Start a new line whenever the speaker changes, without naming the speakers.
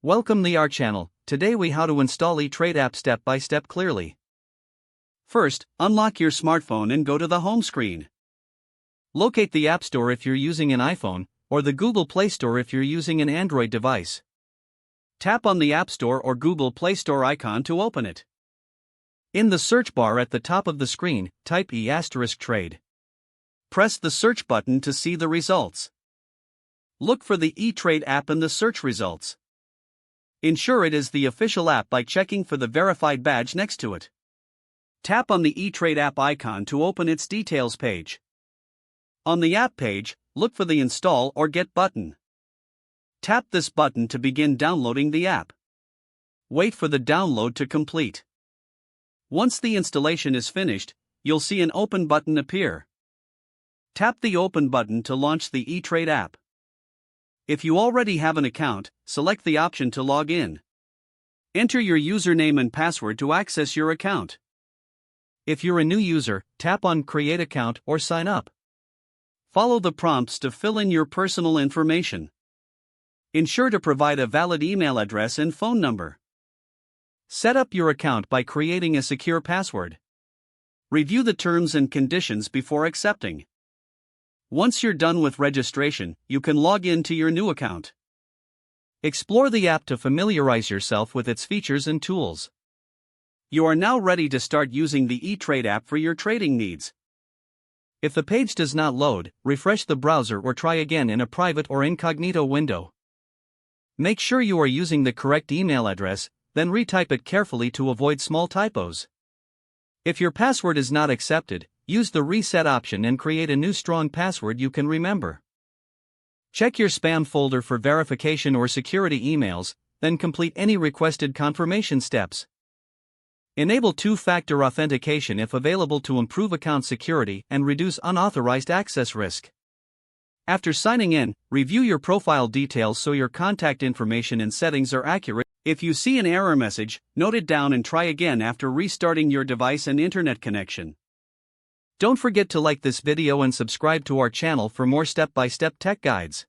Welcome to our channel. Today we how to install E-Trade app step by step clearly. First, unlock your smartphone and go to the home screen. Locate the App Store if you're using an iPhone, or the Google Play Store if you're using an Android device. Tap on the App Store or Google Play Store icon to open it. In the search bar at the top of the screen, type E*Trade. Press the search button to see the results. Look for the E-Trade app in the search results. Ensure it is the official app by checking for the verified badge next to it. Tap on the E-Trade app icon to open its details page. On the app page, look for the Install or Get button. Tap this button to begin downloading the app. Wait for the download to complete. Once the installation is finished, you'll see an Open button appear. Tap the Open button to launch the E-Trade app. If you already have an account, select the option to log in. Enter your username and password to access your account. If you're a new user, tap on Create Account or Sign Up. Follow the prompts to fill in your personal information. Ensure to provide a valid email address and phone number. Set up your account by creating a secure password. Review the terms and conditions before accepting. Once you're done with registration, you can log in to your new account. Explore the app to familiarize yourself with its features and tools. You are now ready to start using the E-Trade app for your trading needs. If the page does not load, refresh the browser or try again in a private or incognito window. Make sure you are using the correct email address, then retype it carefully to avoid small typos. If your password is not accepted, use the reset option and create a new strong password you can remember. Check your spam folder for verification or security emails, then complete any requested confirmation steps. Enable two-factor authentication if available to improve account security and reduce unauthorized access risk. After signing in, review your profile details so your contact information and settings are accurate. If you see an error message, note it down and try again after restarting your device and internet connection. Don't forget to like this video and subscribe to our channel for more step-by-step tech guides.